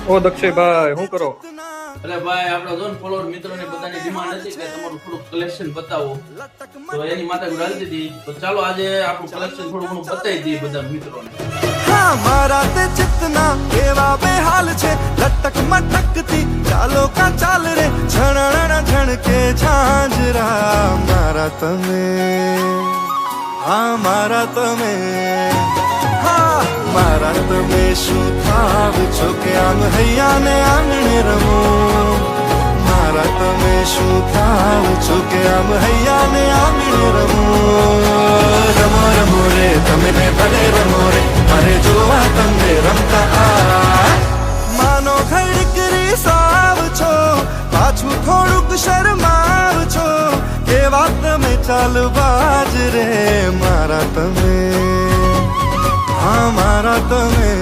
ઓ દક્ષયભાઈ શું કરો? અરે ભાઈ આપણા જોન ફોલોવર મિત્રોને બધાની ડિમાન્ડ હતી કે તમારું થોડું કલેક્શન બતાવો, તો એની માટે ઉડાડી દીધી. તો ચાલો આજે આપણું કલેક્શન થોડું ઘણું બતાવી દઈએ બધા મિત્રોને. हाँ मारा ते चितना केवा बेहाल छे लटक मटकती चालो का चाल रे झणण झणके झांझरा मारा तमे हाँ मारा तमे हाँ मारा तमे શું થાવ છો કે આમ હૈયા ને આંગણે રમો મારા તમે શું થાવ છો કે આમ હૈયા ને આંગણે રમો રમો રમો રે તમે ને ભલે રમો રે મારે જોવા તમને રમતા આ માનો ઘડીકરી સાવ છો પાછું થોડુંક શરમાવ છો કેવા તમે ચાલબાજ રે મારા તમે हाँ मारा तमे